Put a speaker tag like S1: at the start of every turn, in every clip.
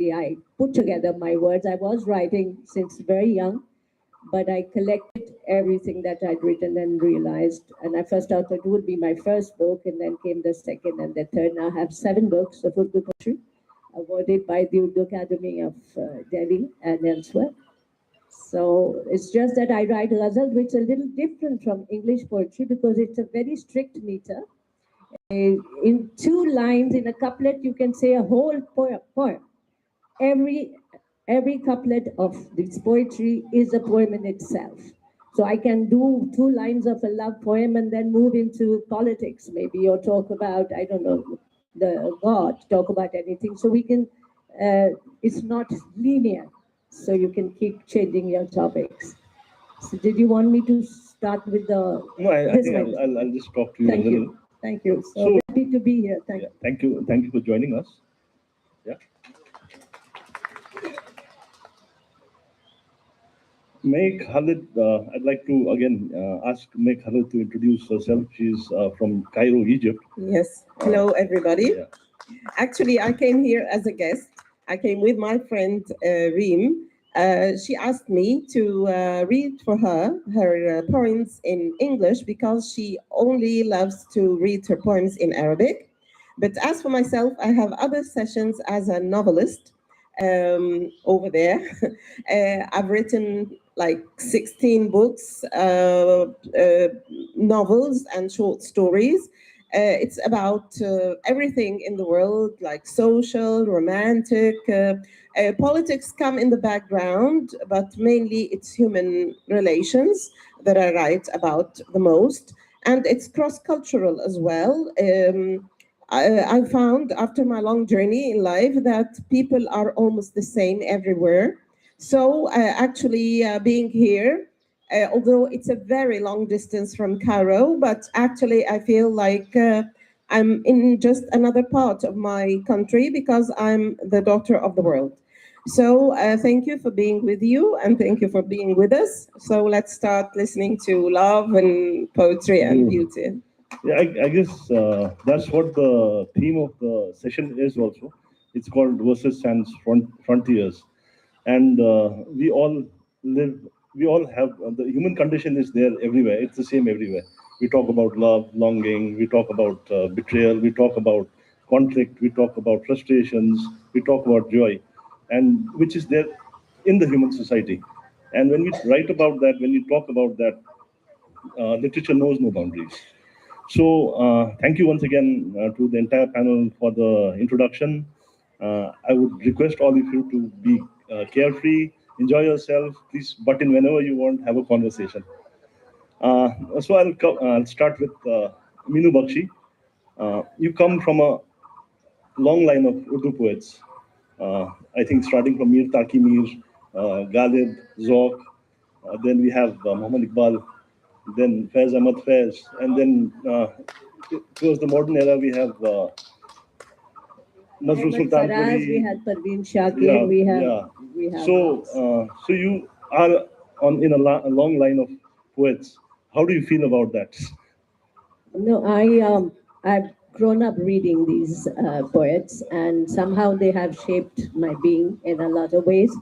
S1: I put together my words. I was writing since very young, but I collected everything that I'd written and realized. And I first thought it would be my first book, and then came the second and the third. Now I have 7 books of Urdu poetry, awarded by the Urdu Academy of Delhi and elsewhere. So it's just that I write ghazal, which is a little different from English poetry because it's a very strict meter. In 2 lines, in a couplet, you can say a whole poem. Every couplet of this poetry is a poem in itself. So I can do 2 lines of a love poem and then move into politics, maybe, or talk about, I don't know, the God, talk about anything. So we can, it's not linear. So you can keep changing your topics. So did you want me to start with the?
S2: No, I think I'll just talk to you
S1: Thank
S2: a little.
S1: You. Thank you. So happy to be here. Thank you.
S2: Thank you for joining us. Yeah. Meg Khalid, I'd like to again ask Meg Khalid to introduce herself. She's from Cairo, Egypt.
S3: Yes. Hello, everybody.
S2: Yeah.
S3: Actually, I came here as a guest. I came with my friend Reem. She asked me to read for her poems in English because she only loves to read her poems in Arabic. But as for myself, I have other sessions as a novelist over there. I've written like 16 books, novels and short stories. It's about everything in the world, like social, romantic. Politics come in the background, but mainly it's human relations that I write about the most. And it's cross-cultural as well. I found after my long journey in life that people are almost the same everywhere. So actually being here, although it's a very long distance from Cairo, but actually I feel like I'm in just another part of my country because I'm the daughter of the world. So thank you for being with you and thank you for being with us. So let's start listening to love and poetry and beauty.
S2: Yeah, I guess that's what the theme of the session is also. It's called Versus and Frontiers. And we all have, the human condition is there everywhere. It's the same everywhere. We talk about love, longing, we talk about betrayal, we talk about conflict, we talk about frustrations, we talk about joy, and which is there in the human society. And when we write about that, when we talk about that, literature knows no boundaries. So thank you once again to the entire panel for the introduction. I would request all of you to be carefree, enjoy yourself, please butt in whenever you want, have a conversation. So I'll start with Minu Bakshi. You come from a long line of Urdu poets. I think starting from Mir Taki Mir, Ghalib, Zauq, then we have Muhammad Iqbal, then Faiz Ahmad Faiz, and then towards the modern era we have Nazrul Sultanpuri.
S1: We had Parveen Shakir. We have.
S2: So you are in a long line of poets. How do you feel about that?
S1: No, I've grown up reading these poets, and somehow they have shaped my being in a lot of ways.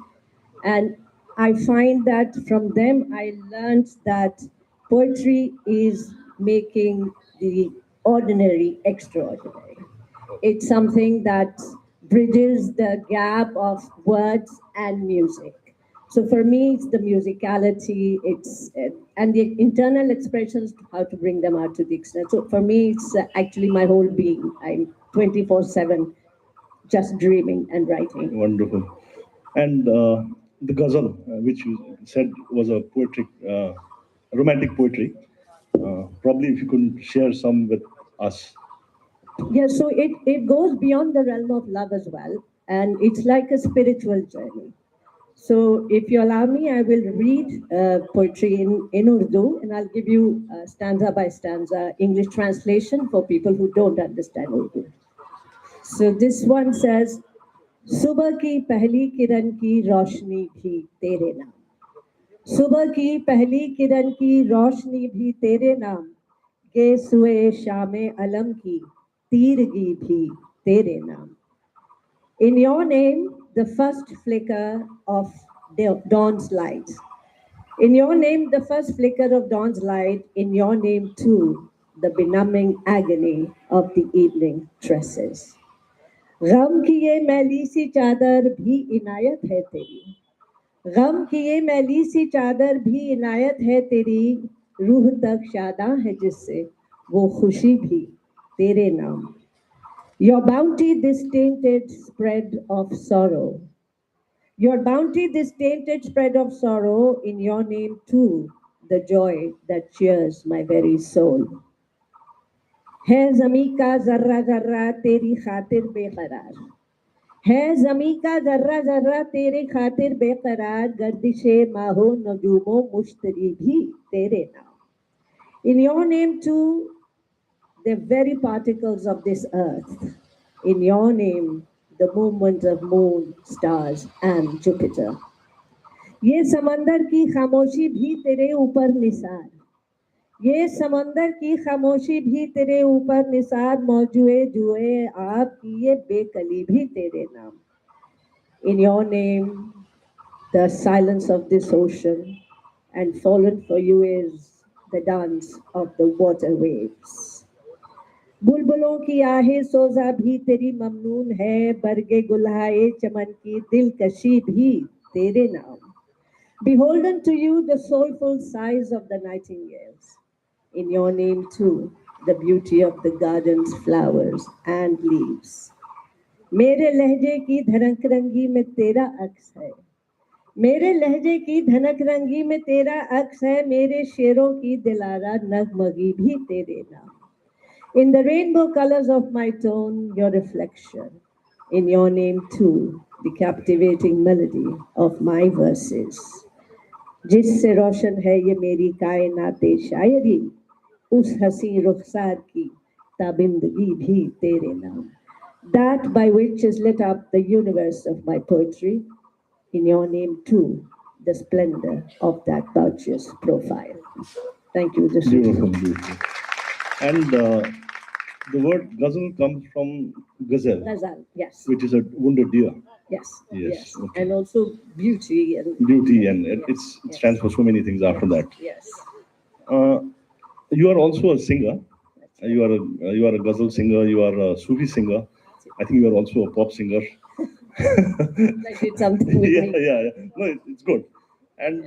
S1: And I find that from them I learned that poetry is making the ordinary extraordinary. It's something that bridges the gap of words and music. So for me, it's the musicality, and the internal expressions, how to bring them out to the extent. So for me, it's actually my whole being. I'm 24/7 just dreaming and writing.
S2: Wonderful. And the ghazal, which you said was a poetic, romantic poetry. Probably if you could share some with us.
S1: Yeah, so it goes beyond the realm of love as well. And it's like a spiritual journey. So if you allow me, I will read poetry in Urdu, and I'll give you stanza by stanza English translation for people who don't understand Urdu. So this one says, सुबह की पहली किरण की रोशनी भी तेरे नाम सुबह की पहली किरण की रोशनी भी तेरे नाम के सुए शामे अलम की तीरगी भी तेरे नाम In your name the first flicker of dawn's light. In your name, the first flicker of dawn's light. In your name, too, the benumbing agony of the evening tresses. गम की ये मैली सी चादर भी इनायत है तेरी गम की ये मैली सी चादर भी इनायत है तेरी रूह तक शादां है जिससे वो खुशी भी तेरे नाम Your bounty this tainted spread of sorrow Your bounty this tainted spread of sorrow in your name too the joy that cheers my very soul है ज़मी का ज़र्रा ज़र्रा तेरी खातिर बेकरार है ज़मी का ज़र्रा ज़र्रा तेरे खातिर बेकरार गर्दिशे माहो नजूमो मुश्तरी भी तेरे नाम In your name too the very particles of this earth in your name the movement of moon stars and Jupiter ये समंदर की खामोशी भी तेरे ऊपर निसार ये समंदर की खामोशी भी तेरे ऊपर निसार मौजुए जुए आपकी ये बेकली भी तेरे नाम In your name the silence of this ocean and fallen for you is the dance of the water waves बुलबुलों की आहें सोजा भी तेरी ममनून है बरगे गुलहाए चमन की दिलकशी भी तेरे नाम Beholden to you the soulful sighs of the nightingales In your name too, the beauty of the garden's flowers and leaves. मेरे लहजे की धड़क रंगी में तेरा अक्स है मेरे लहजे की धनक रंगी में तेरा अक्स है मेरे शेरों की दिलारा नगमगी भी तेरे नाम In the rainbow colors of my tone, your reflection. In your name too, the captivating melody of my verses. जिससे रोशन है ये मेरी कायनाते शायरी उस हसी रुखसार की ताबिंदगी भी तेरे नाम that by which is lit up the universe of my poetry in your name too the splendor of that bourgeois profile thank you
S2: Beautiful, beautiful. And the word ghazal comes from ghazal,
S1: Ghazal, yes
S2: which is a wounded deer.
S1: yes
S2: Yes, okay.
S1: and also beauty and
S2: Beauty, and it stands for so many things after that.
S1: yes
S2: Uh, you are also a singer. You are a ghazal singer. You are a Sufi singer. I think you are also a pop singer.
S1: I did something with me.
S2: Yeah. No, it's good. And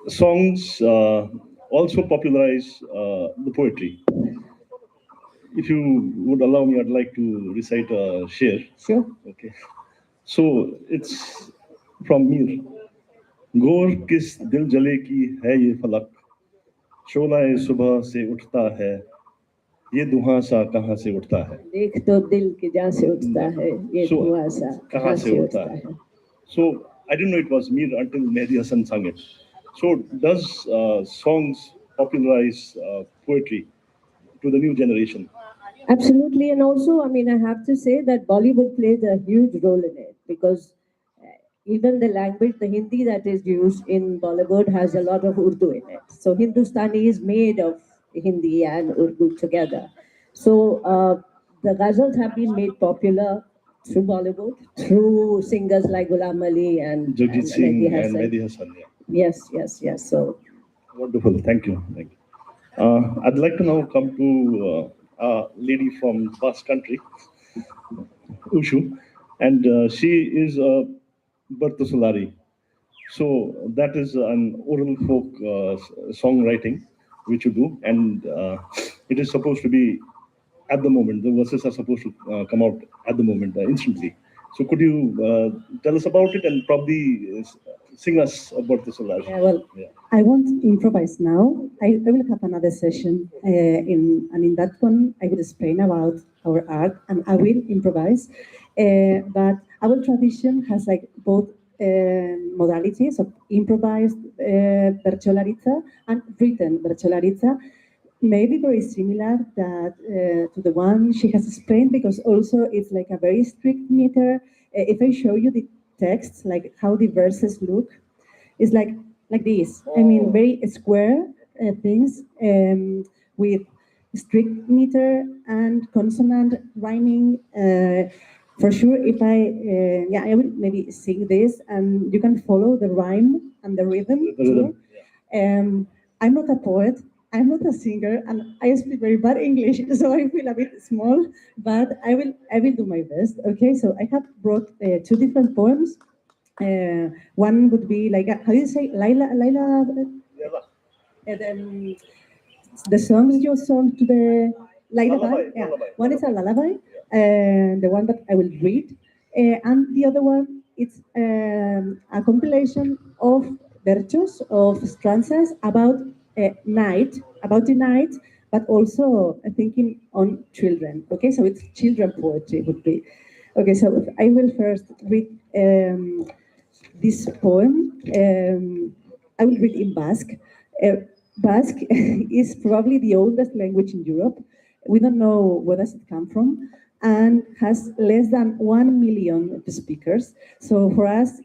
S2: songs also popularize the poetry. If you would allow me, I'd like to recite a sher.
S1: Sure.
S2: Okay. So it's from Mir. गोर किस दिल जले की है ये फलक शोलाए सुबह से उठता है ये धुआं सा कहाँ से उठता है
S1: देख तो दिल की जहाँ से उठता है ये
S2: So,
S1: धुआं सा
S2: कहाँ से उठता है So I didn't know it was Mir until Mehdi Hassan sang it. So does songs popularize poetry to the new generation?
S1: Absolutely, and also, I mean, I have to say that Bollywood plays a huge role in it because even the language, the Hindi that is used in Bollywood has a lot of Urdu in it. So Hindustani is made of Hindi and Urdu together. So the ghazals have been made popular through Bollywood, through singers like Ghulam Ali and
S2: Jagjit Singh
S1: Mehdi
S2: and
S1: Hasan.
S2: Mehdi Hassan. Yeah.
S1: Yes. So
S2: Wonderful. Thank you. I'd like to now come to a lady from Basque country, Ushu, and she is a Bartosolari. So that is an oral folk songwriting which you do, and it is supposed to be at the moment. The verses are supposed to come out at the moment, instantly. So could you tell us about it and probably sing us about the Solari?
S4: Yeah, well, I won't improvise now. I will have another session, and in that one, I will explain about our art, and I will improvise. But our tradition has like both modalities of improvised bertsolaritza and written bertsolaritza, maybe very similar to the one she has explained, because also it's like a very strict meter. If I show you the text, like how the verses look, it's like this. I mean, very square things with strict meter and consonant rhyming. For sure, if I will maybe sing this, and you can follow the rhyme and the rhythm
S2: The
S4: too.
S2: rhythm.
S4: I'm not a poet, I'm not a singer, and I speak very bad English, so I feel a bit small, but I will do my best. Okay, so I have brought two different poems. One would be like, how do you say, Laila,
S2: Yeah.
S4: the songs you sung to the lullaby.
S2: Lullaby,
S4: Yeah,
S2: lullaby,
S4: one is a
S2: lullaby.
S4: lullaby, and the one that I will read, and the other one it's a compilation of versos of stanzas about about the night, but also thinking on children. Okay, so it's children poetry would be. Okay, so I will first read this poem. I will read in Basque. Basque is probably the oldest language in Europe. We don't know where does it come from, and has less than 1 million speakers. So for us,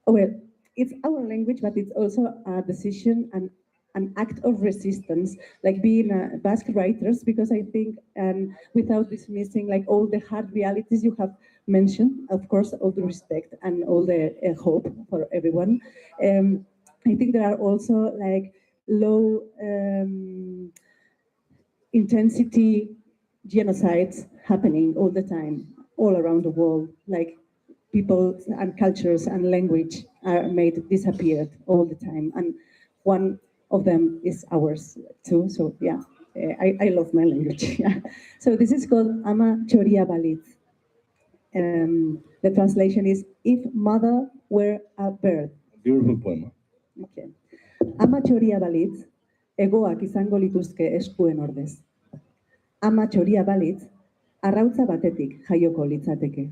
S4: well, it's our language, but it's also a decision and an act of resistance, like being Basque writers, because I think, and without dismissing like all the hard realities you have mentioned, of course, all the respect and all the hope for everyone. I think there are also like low intensity genocides happening all the time, all around the world. Like people and cultures and language are made disappeared all the time, and one of them is ours too. So yeah, I love my language. Yeah. So this is called Ama Choria Balit. The translation is if mother were a bird.
S2: Beautiful poem.
S4: Okay. Ama txoria balitz, hegoak izango lituzke eskuen ordez. Ama txoria balitz, arrautza batetik jaioko litzateke.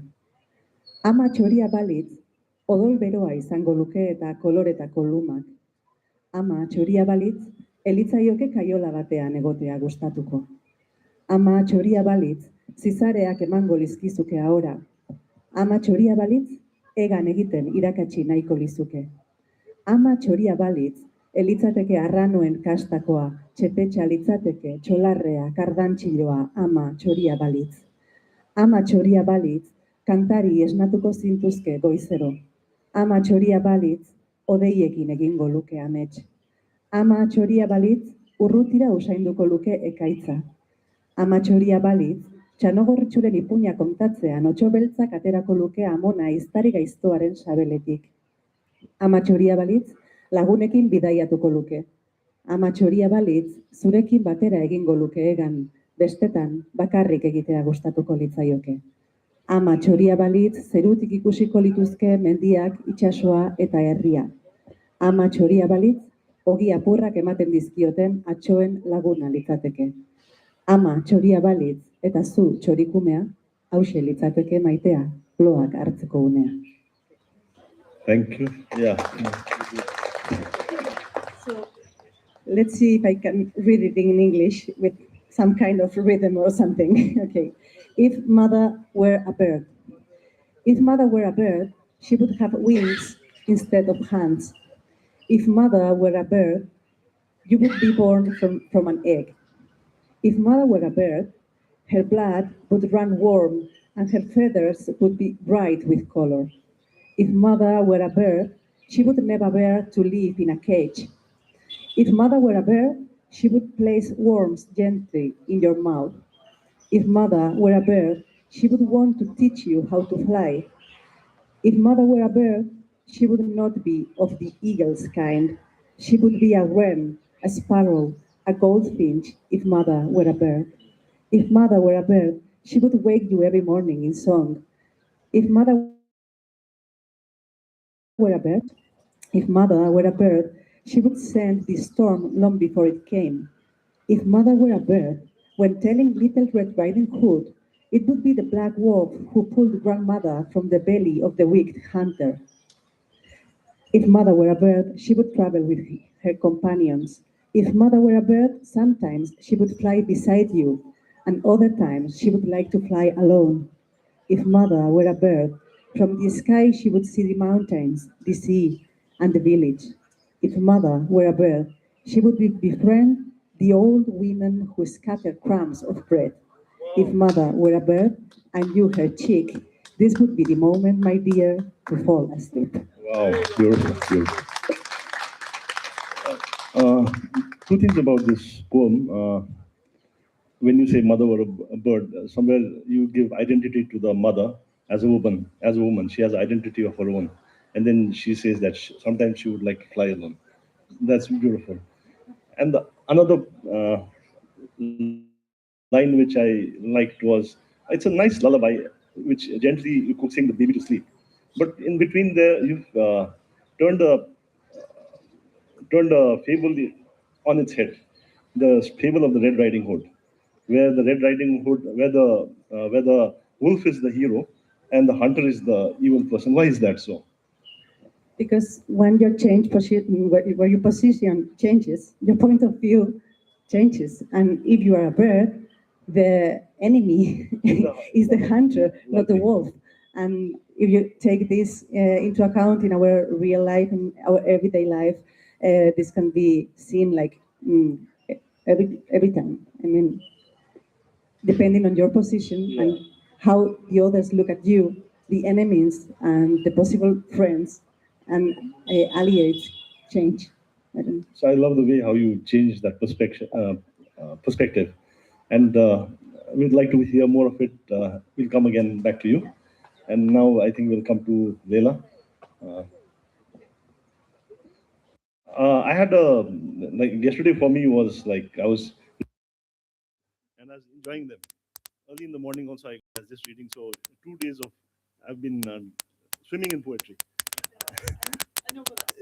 S4: Ama txoria balitz, odol beroa izango luke eta koloretako lumak. Ama txoria balitz, elitzaioke kaiola batean egotea gustatuko. Ama txoria balitz, zizareak emango lizkizuke ahora. Ama txoria balitz, egan egiten irakatsi nahiko lizuke. Ama txoria balitz, elitzateke arranoen kastakoa, txepetxa litzateke, txolarrea, kardantxiloa, ama txoria balitz. Ama txoria balitz, kantari esnatuko zintuzke goizero. Ama txoria balitz, odeiekin egingo luke amets. Ama txoria balitz, urrutira usainduko luke ekaitza. Ama txoria balitz, txanogorritxuren ipuña kontatzean, otxo beltzak aterako luke amona iztari gaiztoaren sabeletik. Ama txoria balitz, lagunekin bidaiatuko luke. Ama txoria balitz, zurekin batera egingo luke egan, bestetan bakarrik egitea gustatuko litzaioke. Ama txoria balitz, zerutik ikusiko lituzke mendiak, itsasoa eta herria. Ama txoria balitz, ogi apurrak ematen dizkioten atxoen laguna litzateke. Ama txoria balitz, eta zu txorikumea, hause litzateke maitea, loak hartzeko unea.
S2: Thank you. Yeah.
S4: So let's see if I can read it in English with some kind of rhythm or something. Okay. If mother were a bird. If mother were a bird, she would have wings instead of hands. If mother were a bird, you would be born from an egg. If mother were a bird, her blood would run warm and her feathers would be bright with color. If mother were a bird, she would never bear to live in a cage. If mother were a bird, she would place worms gently in your mouth. If mother were a bird, she would want to teach you how to fly. If mother were a bird, she would not be of the eagle's kind. She would be a wren, a sparrow, a goldfinch, if mother were a bird. If mother were a bird, she would wake you every morning in song. If mother were a bird, if mother were a bird, she would send the storm long before it came. If mother were a bird, when telling Little Red Riding Hood, it would be the black wolf who pulled grandmother from the belly of the wicked hunter. If mother were a bird, she would travel with her companions. If mother were a bird, sometimes she would fly beside you, and other times she would like to fly alone. If mother were a bird, from the sky she would see the mountains, the sea, and the village. If mother were a bird, she would befriend the old women who scatter crumbs of bread. If mother were a bird and you her cheek, this would be the moment, my dear, to fall asleep.
S2: Wow, beautiful, beautiful. Uh, Two things about this poem. When you say mother or a bird, somewhere you give identity to the mother as a woman. As a woman, she has identity of her own, and then she says that sometimes she would like to fly alone. That's beautiful. And another line which I liked was, "It's a nice lullaby, which gently you could sing the baby to sleep." But in between there, you've turned a turned a fable on its head, the fable of the Red Riding Hood, where the Red Riding Hood, where the wolf is the hero and the hunter is the evil person. Why is that so?
S4: Because when your change position, where your position changes, your point of view changes. And if you are a bird, the enemy is the hunter, not the wolf. And if you take this into account in our real life, in our everyday life, this can be seen like every time. I mean, depending on your position and how the others look at you, the enemies and the possible friends and allies change. I don't
S2: So I love the way how you change that perspective, and we'd like to hear more of it. We'll come again back to you, and now I think we'll come to Leila. Uh, I had a like yesterday for me was like I was and I was enjoying them. Early in the morning also I was just reading. So 2 days of I've been swimming in poetry.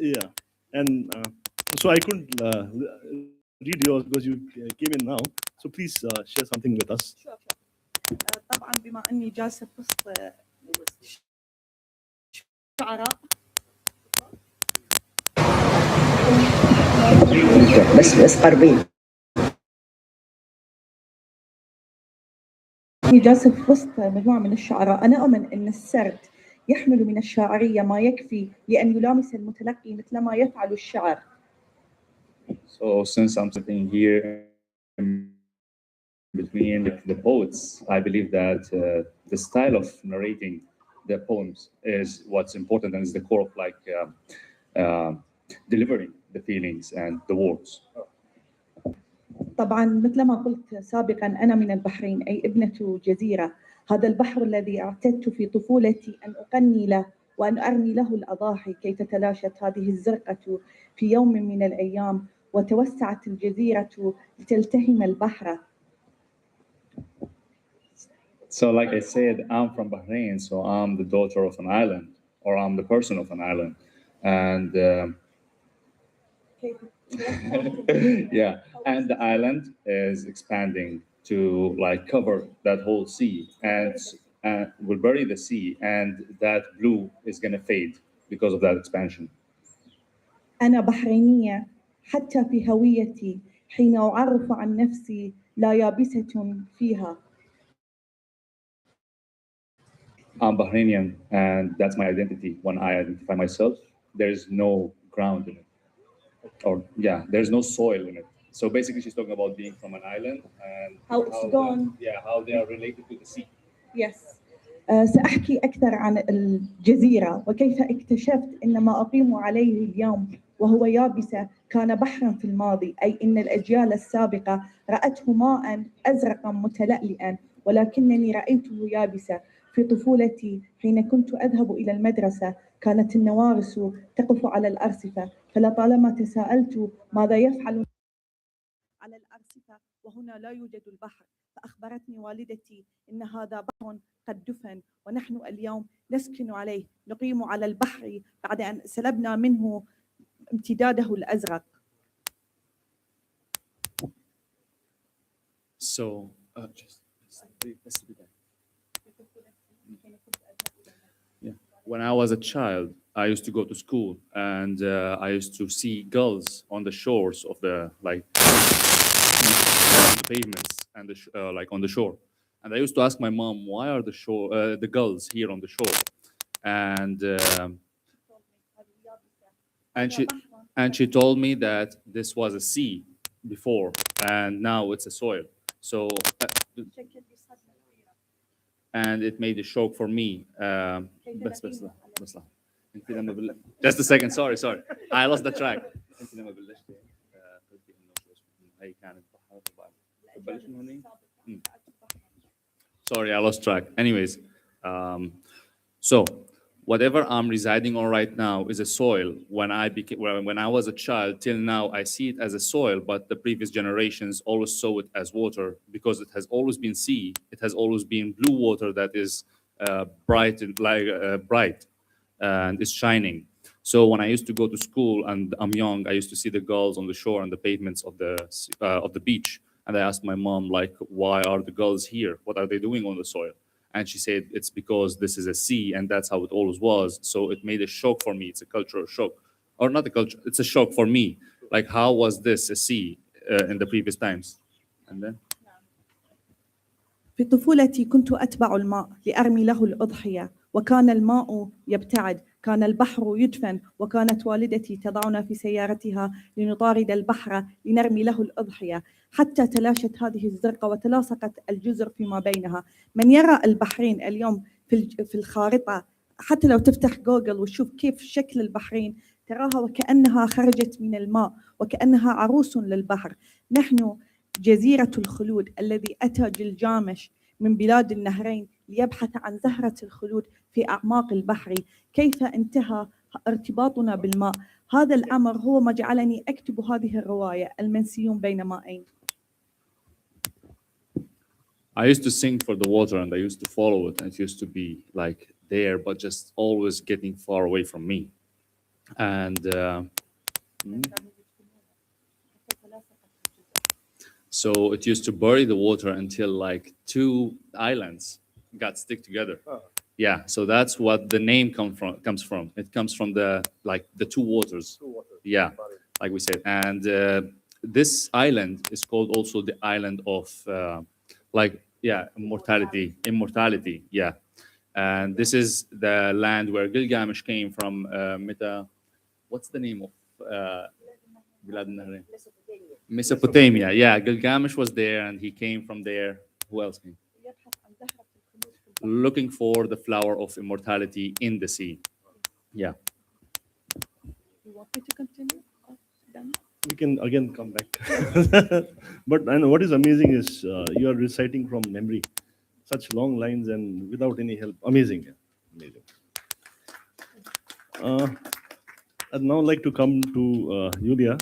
S2: Yeah, and so I couldn't read yours because you came in now. So please share something with us.
S5: طبعا بما اني جالسه بوسط شعراء بس قربين اني جالسه في وسط مجموعه من الشعراء، انا اؤمن ان السرد يحمل من الشاعريه ما يكفي لان يلامس المتلقي مثلما يفعل الشعر.
S6: So since I'm sitting here in between the poets, I believe that the style of narrating the poems is what's important and is the core of delivering the feelings and the words.
S5: طبعا مثلما قلت سابقا انا من البحرين اي ابنه جزيره، هذا البحر الذي اعتدت في طفولتي ان اغني له وان ارمي له الاضاحي كي تتلاشت هذه الزرقه في يوم من الايام وتوسعت الجزيره لتلتهم البحر.
S6: So, like I said, I'm from Bahrain, so I'm the daughter of an island, or I'm the person of an island, and yeah, and the island is expanding to like cover that whole sea, and will bury the sea, and that blue is gonna fade because of that expansion.
S5: انا بحرينيه حتى في هويتي حين اعرف عن نفسي لا يابسه فيها.
S6: I'm Bahrainian, and that's my identity. When I identify myself, there's no ground in it, or yeah, there's no soil in it. So basically, she's talking about being from an island and
S5: How it's gone.
S6: how they are related to the sea.
S5: Yes. سأحكي أكثر عن الجزيرة وكيف اكتشفت أن ما أقيم عليه اليوم وهو يابسة كان بحرا في الماضي، أي أن الأجيال السابقة رأته ماء أزرقا متلألئا ولكنني رأيته يابسة. في طفولتي حين كنت أذهب إلى المدرسة كانت النوارس تقف على الأرصفة، فلطالما تساءلت ماذا يفعل على الأرصفة وهنا لا يوجد البحر، فأخبرتني والدتي إن هذا بحر قد دفن ونحن اليوم نسكن عليه، نقيم على البحر بعد أن سلبنا منه امتداده الأزرق.
S6: So, yeah. When I was a child, I used to go to school, and I used to see gulls on the shores of the pavements and like on the shore. And I used to ask my mom, why are the gulls here on the shore? And and she and she told me that this was a sea before, and now it's a soil. So and it made a shock for me. بس لحظة. انت لما just a second, sorry I lost the track. انت لما بلشتي قلتي انه شو اسمه هي كانت بحر وبعد بلش من هوني. Sorry, I lost track. Anyways, so whatever I'm residing on right now is a soil. When I was a child till now, I see it as a soil, but the previous generations always saw it as water because it has always been sea. It has always been blue water that is bright and bright and is shining. So when I used to go to school and I'm young, I used to see the gulls on the shore and the pavements of the beach. And I asked my mom, like, why are the gulls here? What are they doing on the soil? And she said, it's because this is a sea and that's how it always was. So it made a shock for me. It's a cultural shock. Or not a culture, it's a shock for me. Like, how was this a sea in the previous times? And then?
S5: في طفولتي كنت أتبع الماء لأرمي له الأضحية، وكان الماء يبتعد، كان البحر يدفن، وكانت والدتي تضعنا في سيارتها لنطارد البحر لنرمي له الأضحية، حتى تلاشت هذه الزرقة وتلاصقت الجزر فيما بينها. من يرى البحرين اليوم في الخارطة، حتى لو تفتح جوجل وتشوف كيف شكل البحرين، تراها وكأنها خرجت من الماء، وكأنها عروس للبحر. نحن جزيرة الخلود الذي أتى جلجامش من بلاد النهرين ليبحث عن زهرة الخلود في أعماق البحر. كيف انتهى ارتباطنا بالماء؟ هذا الأمر هو ما جعلني أكتب هذه الرواية المنسيون بين مائين.
S6: I used to sing for the water and I used to follow it, and it used to be like there, but just always getting far away from me. And so it used to bury the water until like two islands got stick together. Yeah, so that's what the name comes from. It comes from the two waters. Yeah, like we said. And this island is called also the island of immortality. Yeah, and this is the land where Gilgamesh came from. What's the name of بلاد النهرين? Mesopotamia. Yeah, Gilgamesh was there and he came from there. Who else came? Looking for the flower of immortality in the sea. Yeah.
S5: You want me to continue?
S2: We can again come back. But and what is amazing is you are reciting from memory such long lines and without any help. Amazing. Yeah. Amazing. I'd now like to come to Yulia.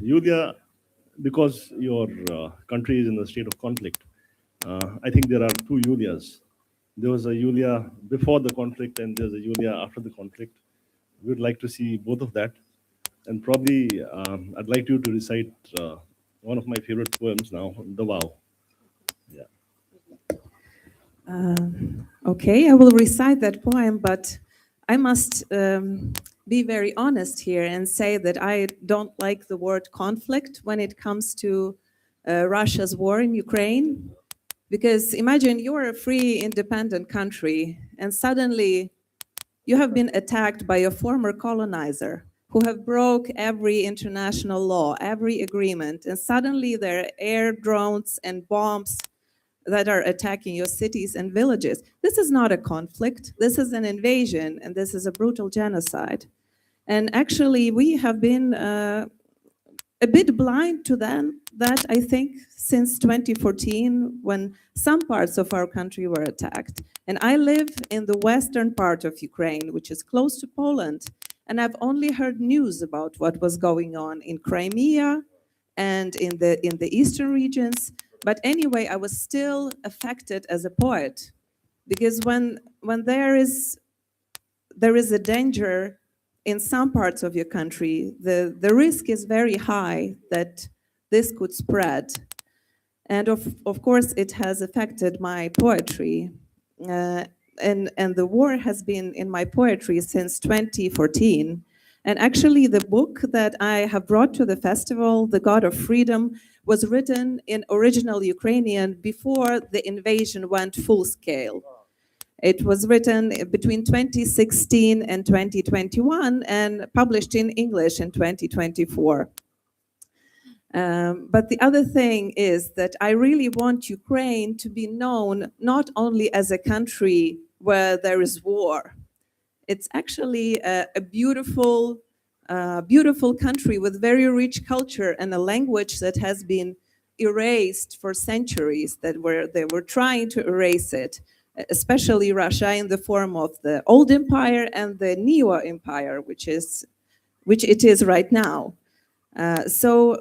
S2: Yulia, because your country is in a state of conflict, I think there are two Yulias. There was a Yulia before the conflict and there's a Yulia after the conflict. We would like to see both of that. And probably I'd like you to recite one of my favorite poems now, The Vow. Yeah.
S7: Okay, I will recite that poem, but I must be very honest here and say that I don't like the word conflict when it comes to Russia's war in Ukraine. Because imagine you're a free, independent country, and suddenly you have been attacked by a former colonizer who have broke every international law, every agreement, and suddenly there are air drones and bombs that are attacking your cities and villages. This is not a conflict. This is an invasion, and this is a brutal genocide. And actually, we have been a bit blind to that, I think, since 2014, when some parts of our country were attacked. And I live in the western part of Ukraine, which is close to Poland. And I've only heard news about what was going on in Crimea and in the eastern regions. But anyway, I was still affected as a poet, because when there is a danger in some parts of your country, the risk is very high that this could spread. And of course, it has affected my poetry. And the war has been in my poetry since 2014. And actually, the book that I have brought to the festival, The God of Freedom, was written in original Ukrainian before the invasion went full scale. It was written between 2016 and 2021 and published in English in 2024. But the other thing is that I really want Ukraine to be known not only as a country where there is war. It's actually a beautiful, beautiful country with very rich culture and a language that has been erased for centuries. They were trying to erase it, especially Russia in the form of the old empire and the Neo empire, which it is right now. So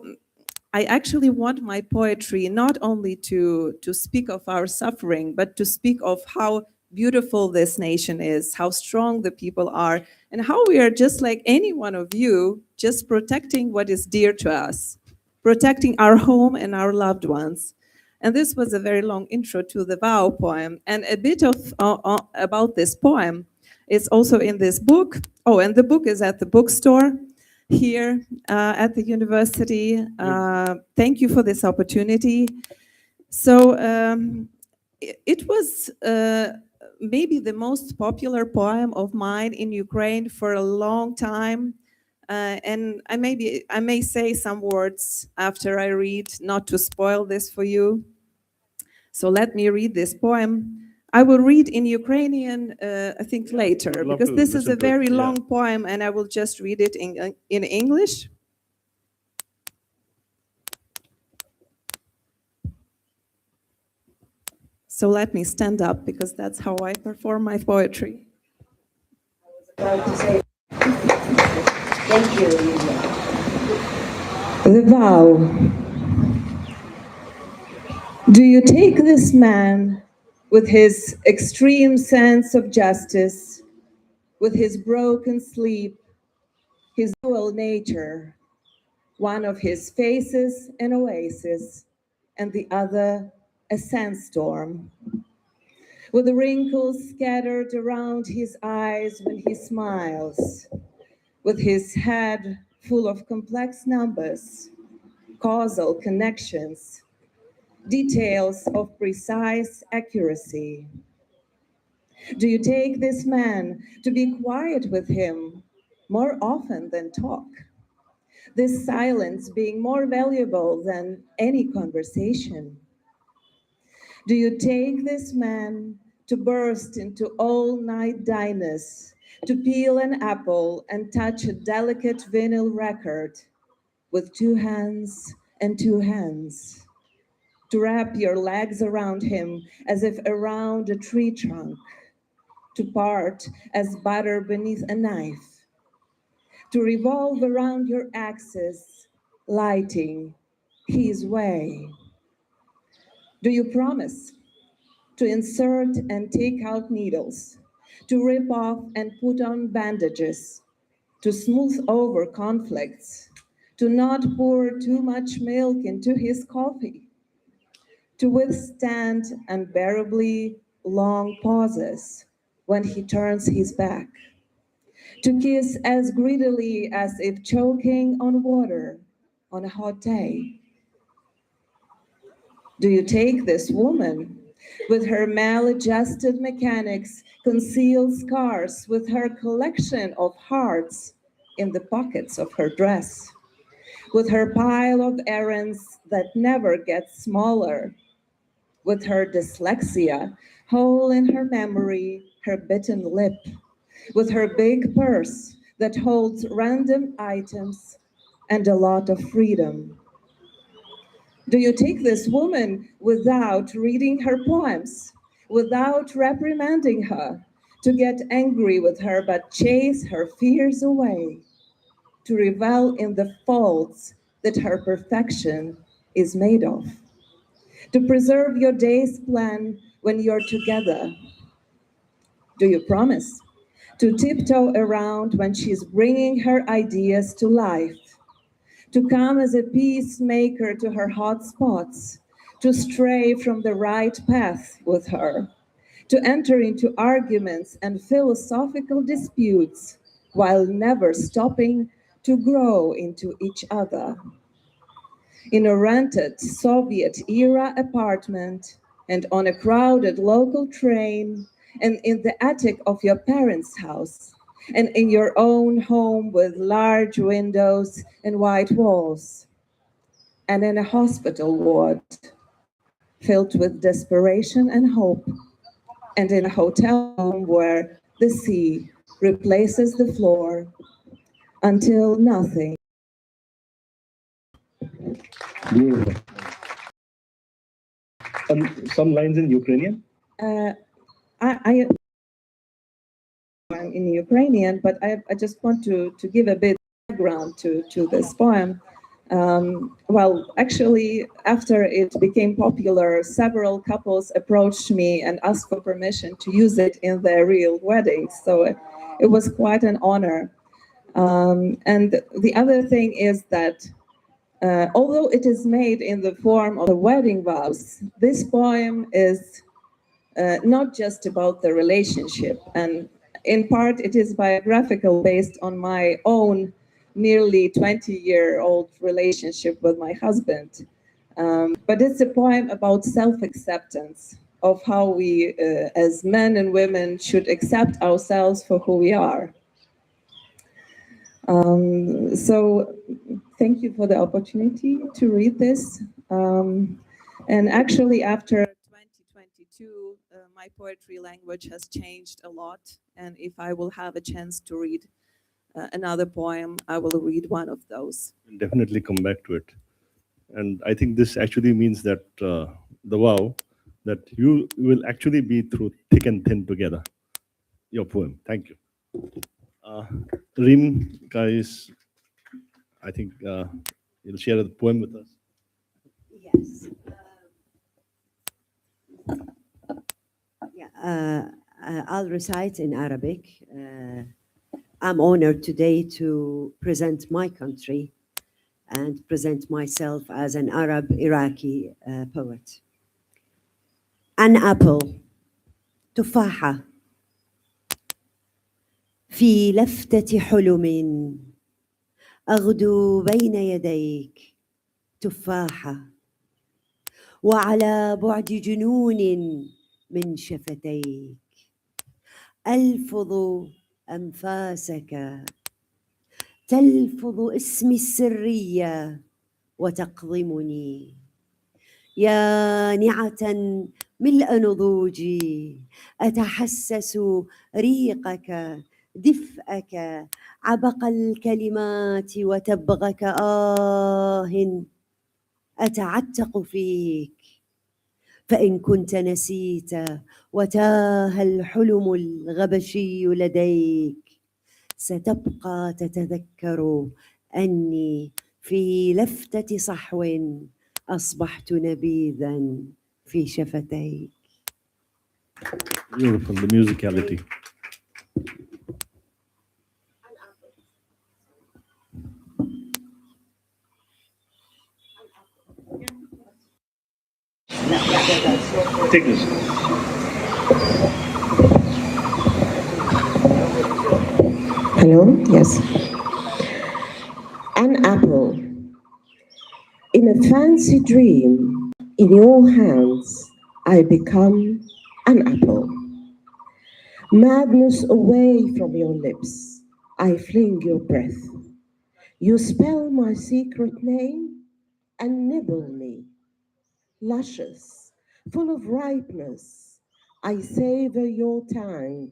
S7: I actually want my poetry not only to speak of our suffering, but to speak of how beautiful this nation is, how strong the people are, and how we are just like any one of you, just protecting what is dear to us, protecting our home and our loved ones. And this was a very long intro to the vow poem. And a bit of about this poem is also in this book. Oh, and the book is at the bookstore here at the university. Thank you for this opportunity. So it was maybe the most popular poem of mine in Ukraine for a long time. And I may say some words after I read, not to spoil this for you. So let me read this poem. I will read in Ukrainian, I think later, because this is a very long poem and I will just read it in English. So let me stand up because that's how I perform my poetry.
S1: I was about to say, thank you, Lydia.
S3: The vow. Do you take this man with his extreme sense of justice, with his broken sleep, his dual nature, one of his faces an oasis, and the other a sandstorm, with the wrinkles scattered around his eyes when he smiles, with his head full of complex numbers, causal connections, details of precise accuracy? Do you take this man to be quiet with him more often than talk? This silence being more valuable than any conversation? Do you take this man to burst into all-night diners, to peel an apple and touch a delicate vinyl record with two hands and two hands? To wrap your legs around him as if around a tree trunk, to part as butter beneath a knife, to revolve around your axis, lighting his way? Do you promise to insert and take out needles, to rip off and put on bandages, to smooth over conflicts, to not pour too much milk into his coffee, to withstand unbearably long pauses when he turns his back, to kiss as greedily as if choking on water on a hot day? Do you take this woman with her maladjusted mechanics, concealed scars, with her collection of hearts in the pockets of her dress, with her pile of errands that never get smaller, with her dyslexia, hole in her memory, her bitten lip, with her big purse that holds random items and a lot of freedom? Do you take this woman without reading her poems, without reprimanding her, to get angry with her but chase her fears away, to revel in the faults that her perfection is made of, to preserve your day's plan when you're together? Do you promise to tiptoe around when she's bringing her ideas to life, to come as a peacemaker to her hot spots, to stray from the right path with her, to enter into arguments and philosophical disputes while never stopping to grow into each other? In a rented Soviet-era apartment and on a crowded local train and in the attic of your parents' house and in your own home with large windows and white walls. and in a hospital ward filled with desperation and hope, and in a hotel room where the sea replaces the floor until nothing.
S2: Beautiful. And some lines in Ukrainian?
S3: I'm in Ukrainian, but I just want to give a bit of background to this poem. Well, actually, after it became popular, several couples approached me and asked for permission to use it in their real weddings. So it was quite an honor. And the other thing is that although it is made in the form of the wedding vows, this poem is not just about the relationship. And in part, it is biographical based on my own nearly 20-year-old relationship with my husband. But it's a poem about self-acceptance, of how we, as men and women, should accept ourselves for who we are. So thank you for the opportunity to read this. And actually, after 2022, my poetry language has changed a lot. And if I will have a chance to read another poem, I will read one of those.
S2: We'll definitely come back to it. And I think this actually means that the vow that you will actually be through thick and thin together. Your poem. Thank you. Reem, guys, I think you'll share the poem with us.
S8: Yes. I'll recite in Arabic. I'm honored today to present my country and present myself as an Arab Iraqi poet. An apple, تفاحة في لفتة حلم أغدو بين يديك تفاحة وعلى بعد جنون من شفتيك ألفظ أنفاسك تلفظ اسمي السرية وتقضمني يا نعة ملء نضوجي أتحسس ريقك دفئك عبق الكلمات وتبغك أتعتق فيك فإن كنت نسيت وتاه الحلم الغبشي لديك ستبقى تتذكر أني في لفتة صحو أصبحت نبيذا في شفتيك.
S2: Beautiful, the musicality. Take this.
S3: Hello? Yes. An apple. In a fancy dream, in your hands, I become an apple. Madness away from your lips, I fling your breath. You spell my secret name and nibble me. Luscious, full of ripeness, I savor your tang,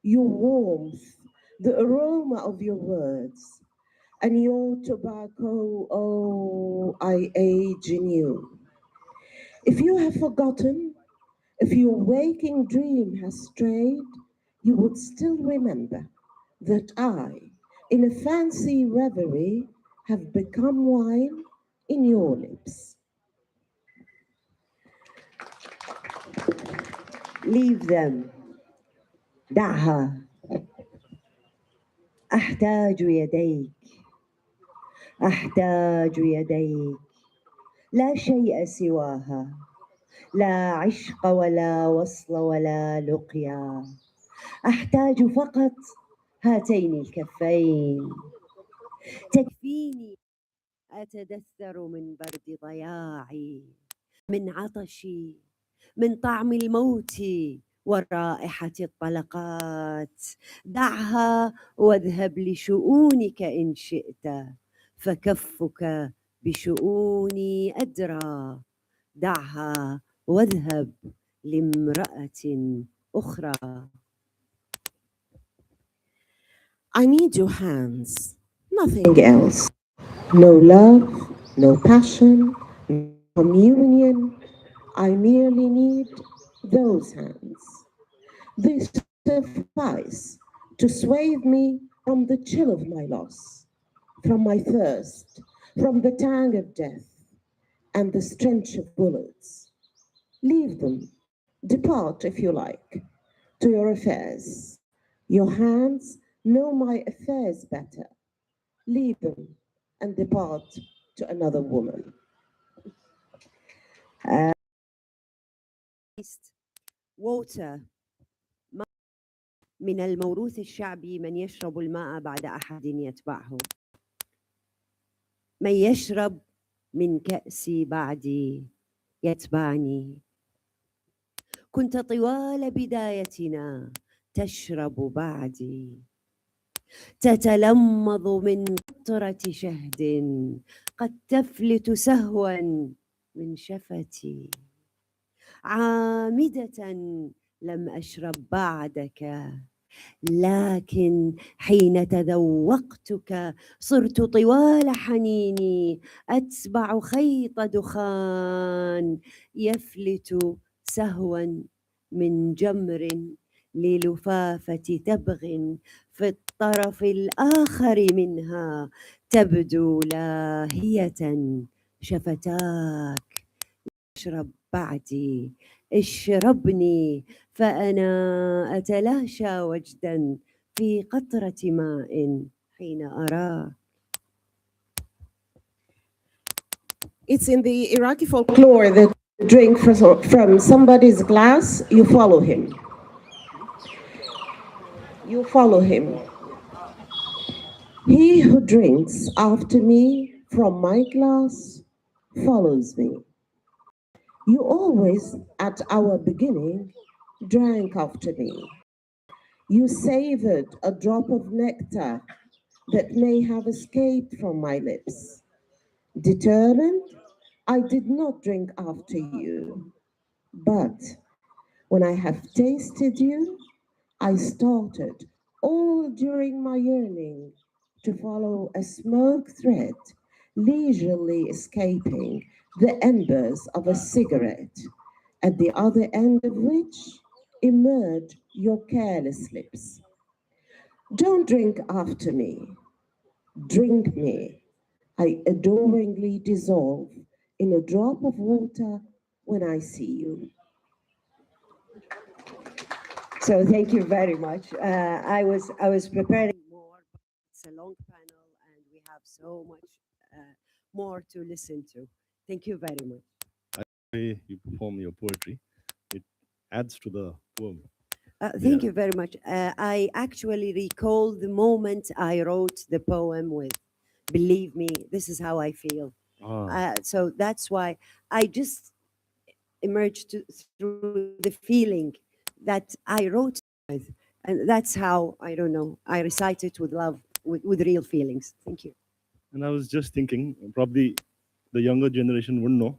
S3: your warmth, the aroma of your words, and your tobacco, oh, I age in you. If you have forgotten, if your waking dream has strayed, you would still remember that I, in a fancy reverie, have become wine in your lips.
S8: Leave them. دعها. أحتاج يديك. أحتاج يديك. لا شيء سواها. لا عشق ولا وصل ولا لقيا. أحتاج فقط هاتين الكفين. تكفيني أتدثر من برد ضياعي، من عطشي، من طعم الموت ورائحة الطلقات. دعها واذهب لشؤونك إن شئت، فكفك بشؤوني أدرى دعها واذهب لامرأة أخرى.
S3: I need your hands, nothing else. No love, no passion, no communion. I merely need those hands. They suffice to swathe me from the chill of my loss, from my thirst, from the tang of death, and the stench of bullets. Leave them, depart if you like, to your affairs. Your hands know my affairs better. Leave them and depart to another woman.
S8: water. من الموروث الشعبي من يشرب الماء بعد أحد يتبعه، من يشرب من كأسي بعدي يتبعني. كنت طوال بدايتنا تشرب بعدي، تتلمض من قطرة شهد قد تفلت سهوا من شفتي. عامدة لم أشرب بعدك، لكن حين تذوقتك صرت طوال حنيني أتبع خيط دخان يفلت سهوا من جمر للفافة تبغ في الطرف الآخر منها تبدو لاهية شفتاك. اشرب بعدي، اشربني، فأنا أتلاشى وجدا في قطرة ماء حين أراك.
S3: It's in the Iraqi folklore that you drink from somebody's glass, you follow him. You follow him. He who drinks after me from my glass follows me. You always, at our beginning, drank after me. You savored a drop of nectar that may have escaped from my lips. Determined, I did not drink after you, but when I have tasted you, I started, all during my yearning, to follow a smoke thread, leisurely escaping the embers of a cigarette, at the other end of which emerged your careless lips. Don't drink after me, drink me. I adoringly dissolve in a drop of water when I see you.
S8: So thank you very much. I was preparing more, but it's a long panel and we have so much more to listen to. Thank you very much.
S2: Way you perform your poetry, it adds to the poem.
S8: Thank you very much. I actually recall the moment I wrote the poem with. Believe me, this is how I feel. So that's why I just emerged through the feeling that I wrote with. And that's how, I don't know, I recite it with love, with real feelings. Thank you.
S2: And I was just thinking, probably the younger generation wouldn't know,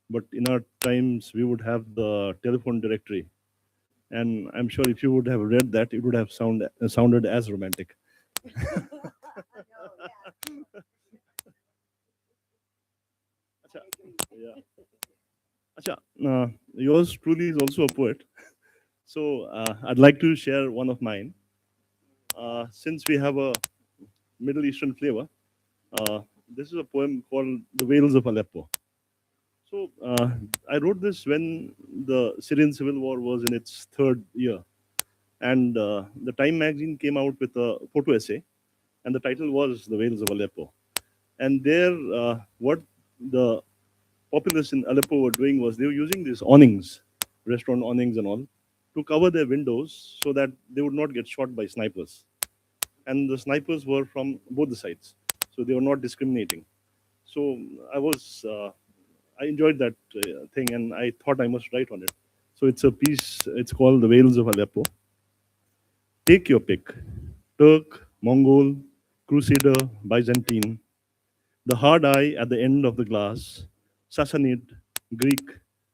S2: but in our times we would have the telephone directory, and I'm sure if you would have read that, it would have sounded as romantic. Acha, yeah. Acha, yours truly is also a poet. So I'd like to share one of mine. Since we have a Middle Eastern flavor, this is a poem called The Whales of Aleppo. So I wrote this when the Syrian civil war was in its third year. And the Time magazine came out with a photo essay, and the title was The Whales of Aleppo. And there, what the populace in Aleppo were doing was they were using these awnings, restaurant awnings and all, to cover their windows so that they would not get shot by snipers. And the snipers were from both the sides, so they were not discriminating. So I enjoyed that thing, and I thought I must write on it. So it's a piece, it's called The Whales of Aleppo. Take your pick: Turk, Mongol, Crusader, Byzantine. The hard eye at the end of the glass, Sassanid, Greek,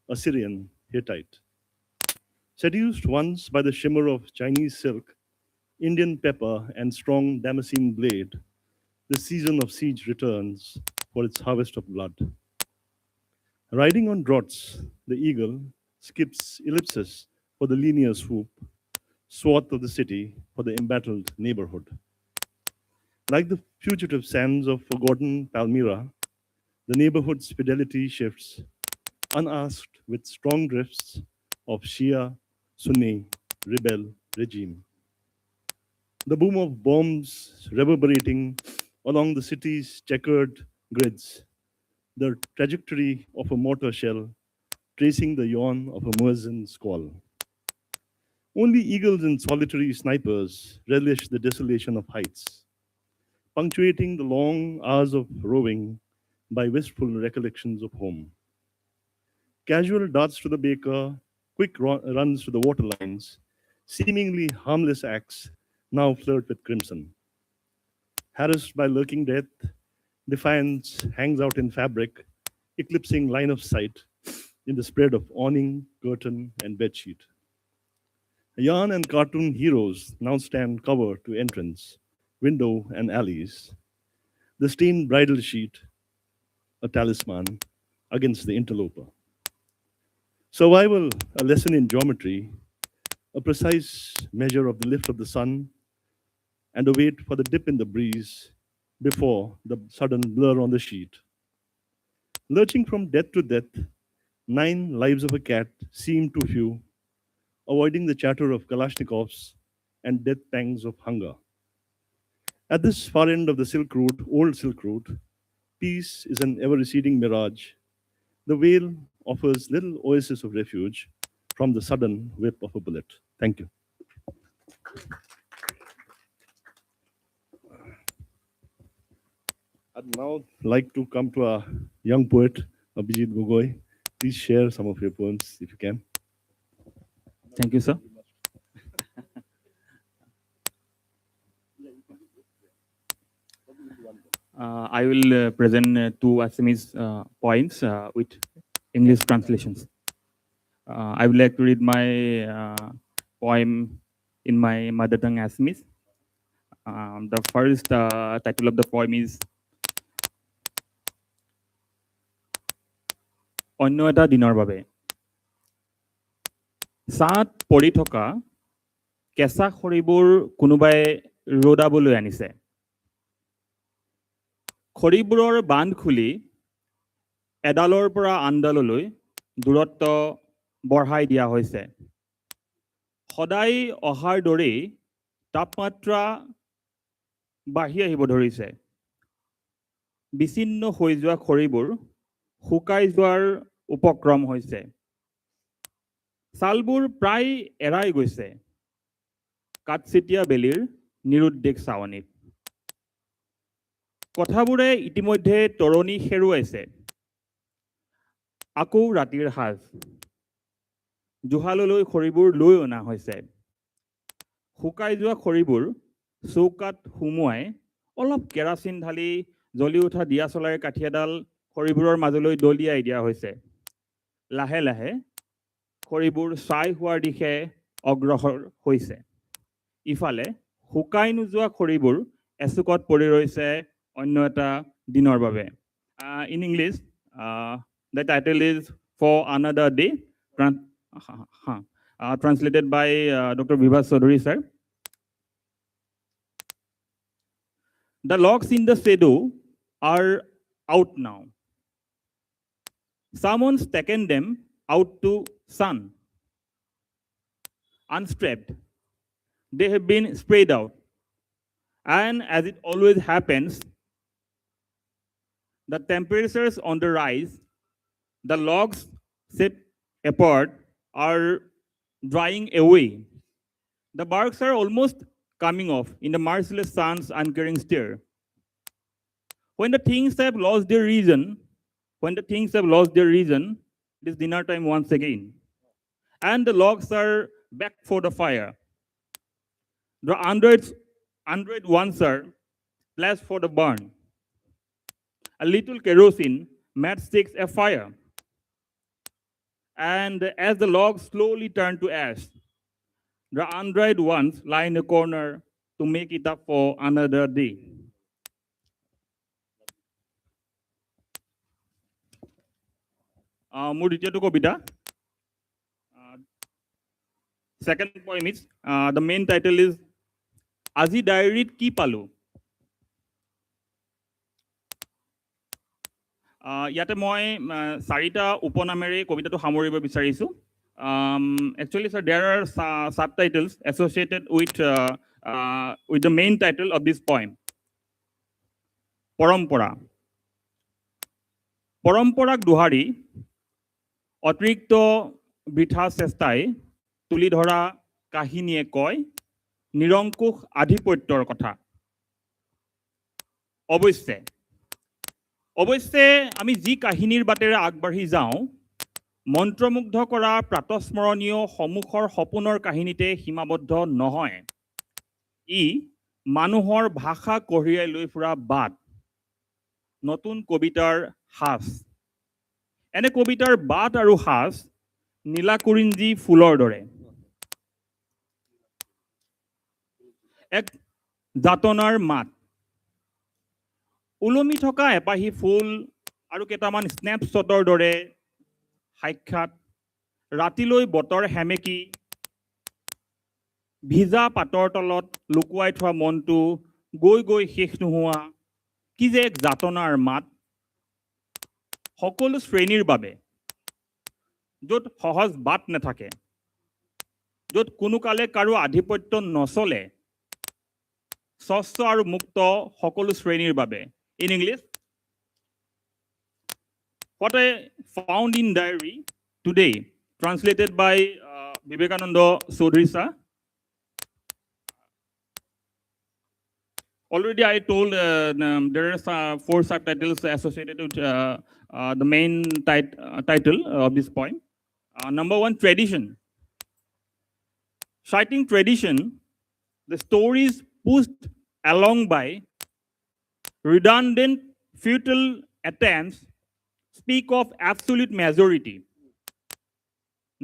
S2: Assyrian, Hittite. Seduced once by the shimmer of Chinese silk, Indian pepper, and strong Damascene blade, the season of siege returns for its harvest of blood. Riding on draughts, the eagle skips ellipses for the linear swoop, swath of the city for the embattled neighborhood. Like the fugitive sands of forgotten Palmyra, the neighborhood's fidelity shifts, unasked with strong drifts of Shia, Sunni, rebel regime. The boom of bombs reverberating along the city's checkered grids, the trajectory of a mortar shell tracing the yawn of a muezzin squall. Only eagles and solitary snipers relish the desolation of heights, punctuating the long hours of roving by wistful recollections of home. Casual darts to the baker, quick runs to the water lines, seemingly harmless acts now flirt with crimson. Harassed by lurking death, defiance hangs out in fabric, eclipsing line of sight in the spread of awning, curtain, and bedsheet. Yarn and cartoon heroes now stand cover to entrance, window, and alleys. The stained bridal sheet, a talisman against the interloper. Survival, a lesson in geometry, a precise measure of the lift of the sun, and a wait for the dip in the breeze before the sudden blur on the sheet. Lurching from death to death, 9 lives of a cat seem too few, avoiding the chatter of Kalashnikovs and death pangs of hunger. At this far end of the Silk Route, old Silk Route, peace is an ever receding mirage. The vale offers little oasis of refuge from the sudden whip of a bullet. Thank you. I'd now like to come to our young poet, Abhijit Gogoi. Please share some of your poems if you can.
S9: Thank you, sir. I will present two Assamese poems with English translations. I would like to read my poem in my mother tongue Assamese. The first title of the poem is অন্য এটা দিনৰ বাবে। ছাঁত পৰি থকা কেঁচা খৰিবোৰ কোনোবাই ৰ'দাবলৈ আনিছে। খৰিবোৰৰ বান্ধ খুলি এডালৰ পৰা আনডাললৈ দূৰত্ব বঢ়াই দিয়া হৈছে। সদায় অহাৰ দৰেই তাপমাত্ৰা বাঢ়ি আহিব ধৰিছে। বিচ্ছিন্ন হৈ যোৱা খৰিবোৰ শুকাই যোৱাৰ উপক্ৰম হৈছে। ছালবোৰ প্ৰায় এৰাই গৈছে কাঠচিতীয়া বেলিৰ নিৰুদ্দেশ চাৱনীত। কথাবোৰে ইতিমধ্যে তৰণি হেৰুৱাইছে। আকৌ ৰাতিৰ সাজ জুহাললৈ খৰিবোৰ লৈ অনা হৈছে। শুকাই যোৱা খৰিবোৰ চৌকাত সুমুৱাই অলপ কেৰাচিন ঢালি জ্বলি উঠা দিয়া চলাৰ কাঠি এডাল খৰিবোৰৰ মাজলৈ দলিয়াই দিয়া হৈছে। লাহে লাহে খৰিবোৰ ছাই হোৱাৰ দিশে অগ্ৰসৰ হৈছে। ইফালে শুকাই নোযোৱা খৰিবোৰ এচুকত পৰি ৰৈছে অন্য এটা দিনৰ বাবে। In English, the title is For Another Day, translated by Dr. Vibhas Chaudhary, sir. The logs in the shadow are out now. Someone's taken them out to sun. Unstrapped, they have been sprayed out. And as it always happens, the temperatures on the rise, the logs set apart are drying away. The barks are almost coming off in the merciless sun's uncaring stare. When the things have lost their reason, it is dinner time once again. And the logs are back for the fire. The undead ones are placed for the burn. a little kerosene, matchsticks, a fire. And as the logs slowly turn to ash, the undried ones lie in a corner to make it up for another day. মোৰ দ্বিতীয়টো কবিতা second poem is the main title is আজি ডায়েৰীত কি পালো ইয়াতে মই চাৰিটা উপনামেৰে কবিতাটো সামৰিব বিচাৰিছো actually sir there are subtitles associated with the main title of this poem পৰম্পৰা পৰম্পৰাক দোহাৰি অতিৰিক্ত বৃথা চেষ্টাই তুলি ধৰা কাহিনীয়ে কয় নিৰংকুশ আধিপত্যৰ কথা অৱশ্যে আমি যি কাহিনীৰ বাটেৰে আগবাঢ়ি যাওঁ মন্ত্ৰমুগ্ধ কৰা প্ৰাতস্মৰণীয় সমুখৰ সপোনৰ কাহিনীতে সীমাবদ্ধ নহয় ই মানুহৰ ভাষা কঢ়িয়াই লৈ ফুৰা বাট নতুন কবিতাৰ সাজ এনে কবিতাৰ বাট আৰু সাজ নীলাকুৰিঞ্জি ফুলৰ দৰে এক জাতনাৰ মাত ওলমি থকা এপাহি ফুল আৰু কেইটামান স্নেপশ্বটৰ দৰে সাক্ষাৎ ৰাতিলৈ বতৰ হেমেকি ভিজা পাতৰ তলত লুকুৱাই থোৱা মনটো গৈ গৈ শেষ নোহোৱা কি যে এক জাতনাৰ মাত সকলো শ্ৰেণীৰ বাবে য'ত সহজ বাট নাথাকে য'ত কোনো কালে কাৰো আধিপত্য নচলে স্বচ্ছ আৰু মুক্ত সকলো শ্ৰেণীৰ বাবে in English what I found in diary today translated by Vivekananda Chaudhary sir already I told there are 4 subtitles associated with the main title of this poem number 1 tradition citing tradition the story is pushed along by redundant futile attempts speak of absolute majority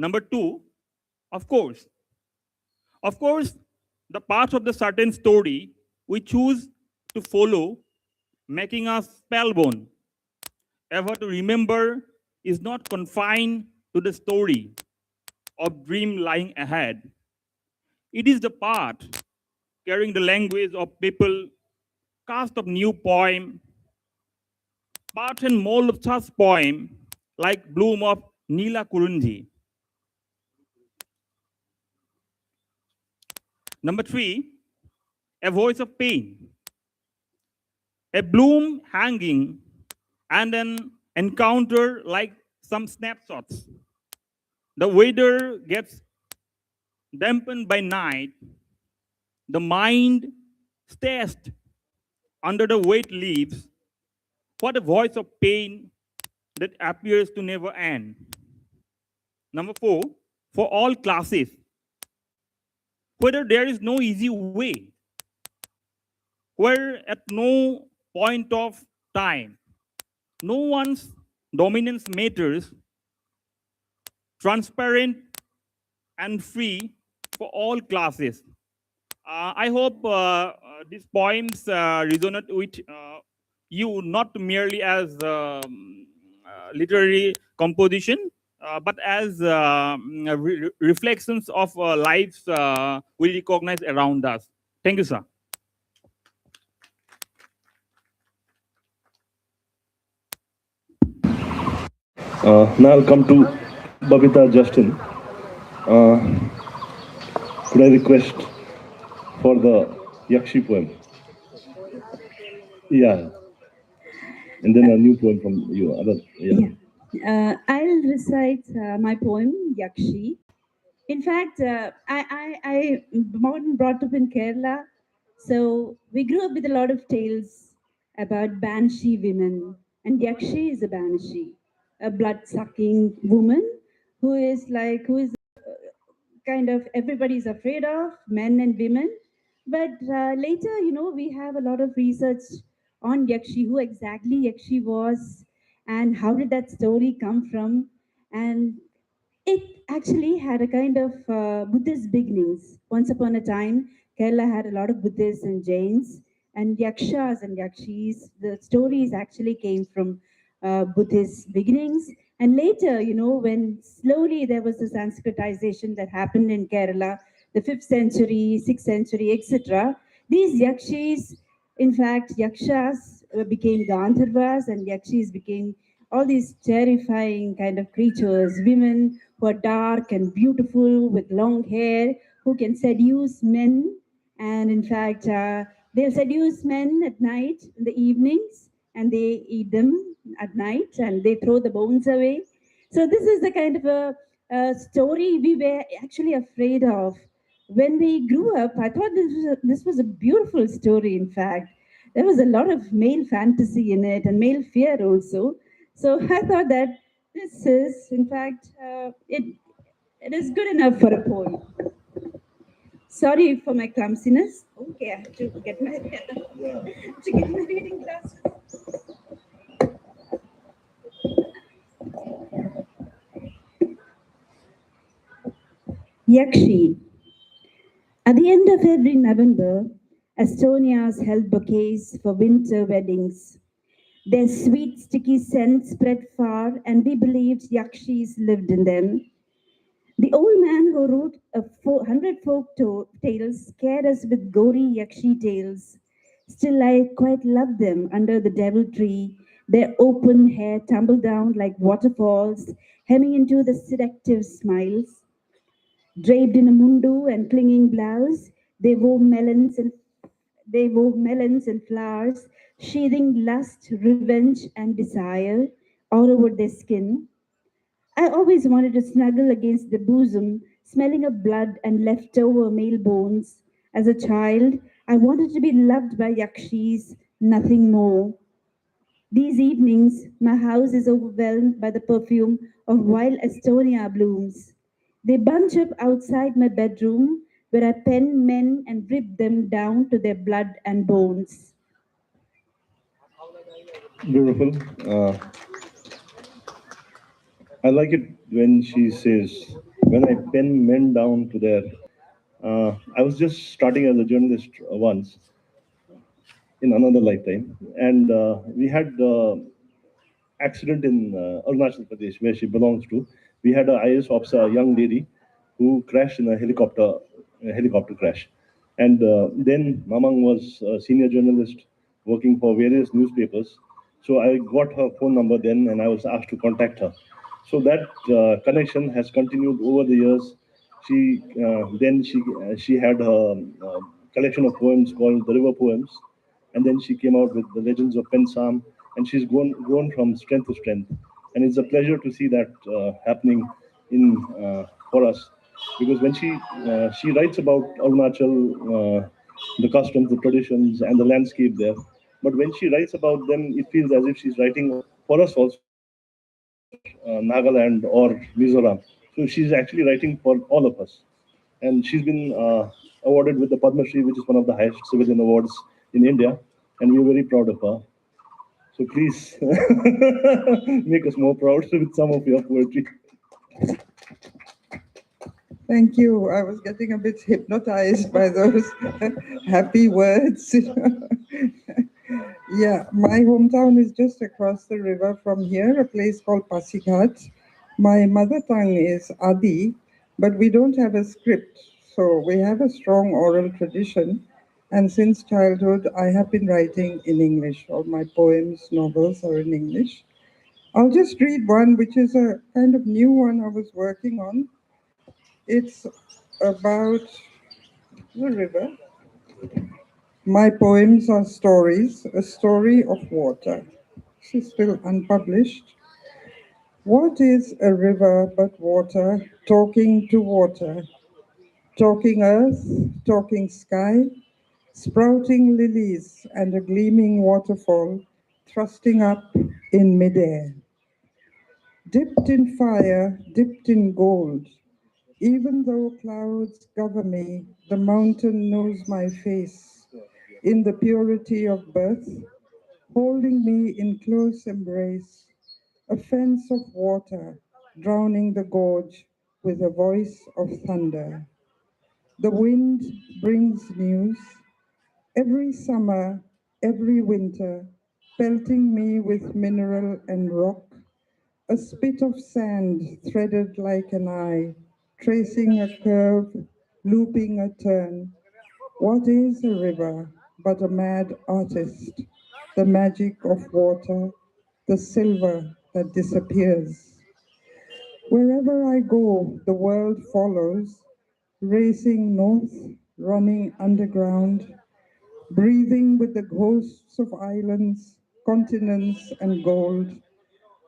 S9: number 2 of course the path of the certain story we choose to follow making us spellbound ever to remember is not confined to the story of dream lying ahead it is the path carrying the language of people cast of new poem part and mold of such poem like bloom of Neelakurunji. Number 3 a voice of pain a bloom hanging and an encounter like some snapshots the weather gets dampened by night the mind stashed under the wet leaves what a voice of pain that appears to never end number 4 for all classes whether there is no easy way where at no point of time no one's dominance matters transparent and free for all classes I hope these poems resonate with you not merely as literary composition but as reflections of lives we recognize around us. Thank you, sir.
S2: Now I'll come to Babita Justin. Could I request for the Yakshi poem? Yeah. And then a new poem from you.
S10: I'll recite my poem, Yakshi. In fact, I born and brought up in Kerala, so we grew up with a lot of tales about Banshee women, and Yakshi is a Banshee, a blood-sucking woman who is kind of everybody's afraid of, men and women. But later, we have a lot of research on Yakshi, who exactly Yakshi was, and how did that story come from. And it actually had a kind of Buddhist beginnings. Once upon a time, Kerala had a lot of Buddhists and Jains, and Yakshas and Yakshis. The stories actually came from Buddhist beginnings. And later, when slowly there was the Sanskritization that happened in Kerala, the 5th century, 6th century, etc., these Yakshis, in fact, Yakshas became Gandharvas, and Yakshis became all these terrifying kind of creatures, women who are dark and beautiful with long hair, who can seduce men. And in fact, they'll seduce men at night in the evenings, and they eat them at night and they throw the bones away. So, this is the kind of a story we were actually afraid of. When we grew up, I thought this was a beautiful story, in fact. There was a lot of male fantasy in it and male fear also. So I thought that this is, in fact, it is good enough for a poem. Sorry for my clumsiness. Okay, I have to get my to get my reading glasses. Yakshi. At the end of every November, Estonia's held bouquets for winter weddings. Their sweet, sticky scent spread far, and we believed Yakshis lived in them. The old man who wrote 100 tales scared us with gory Yakshi tales. Still, I quite loved them under the devil tree. Their open hair tumbled down like waterfalls, hemming into the seductive smiles. Draped in a mundu and clinging blouse, they wove melons and flowers, sheathing lust, revenge, and desire all over their skin. I always wanted to snuggle against the bosom, smelling of blood and leftover male bones. As a child, I wanted to be loved by Yakshis, nothing more. These evenings, my house is overwhelmed by the perfume of wild Estonia blooms. They bunch up outside my bedroom, where I pen men and rip them down to their blood and bones.
S2: Beautiful. I like it when she says, when I pen men down to their. I was just starting as a journalist once in another lifetime, and we had accident in Arunachal Pradesh, where she belongs to. We had a IS officer, a young lady, who crashed in a helicopter crash. And then Mamang was a senior journalist working for various newspapers. So I got her phone number then, and I was asked to contact her. So that connection has continued over the years. She had her collection of poems called the River Poems, and then she came out with the Legends of Pensam, and she's grown from strength to strength. And it's a pleasure to see that happening in for us, because when she writes about Arunachal, the customs, the traditions, and the landscape there, but when she writes about them, it feels as if she's writing for us also, Nagaland or Mizoram. So she's actually writing for all of us, and she's been awarded with the Padma Shri, which is one of the highest civilian awards in India, and we're very proud of her. So please make us more proud with some of your poetry.
S11: Thank you. I was getting a bit hypnotized by those happy words. Yeah, my hometown is just across the river from here, a place called Pasighat. My mother tongue is Adi, but we don't have a script, so we have a strong oral tradition. And since childhood, I have been writing in English. All my poems, novels are in English. I'll just read one, which is a kind of new one I was working on. It's about the river. My poems are stories, a story of water. This is still unpublished. What is a river but water talking to water? Talking earth, talking sky, sprouting lilies and a gleaming waterfall thrusting up in midair. Dipped in fire, dipped in gold, even though clouds cover me, the mountain knows my face. In the purity of birth, holding me in close embrace, a fence of water, drowning the gorge with a voice of thunder. The wind brings news, every summer, every winter, pelting me with mineral and rock, a spit of sand threaded like an eye, tracing a curve, looping a turn. What is a river but a mad artist? The magic of water, the silver that disappears. Wherever I go, the world follows, racing north, running underground, breathing with the ghosts of islands, continents, and gold,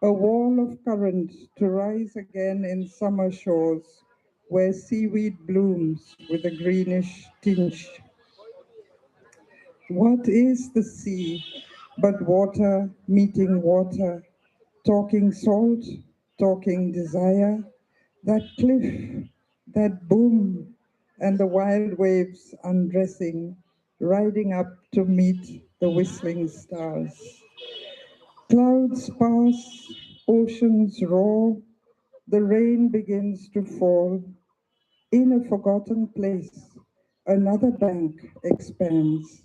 S11: a wall of current to rise again in summer shores, where seaweed blooms with a greenish tinge. What is the sea but water meeting water, talking salt, talking desire, that cliff, that boom, and the wild waves undressing, riding up to meet the whistling stars. Clouds pass, oceans roar, the rain begins to fall. In a forgotten place, another bank expands.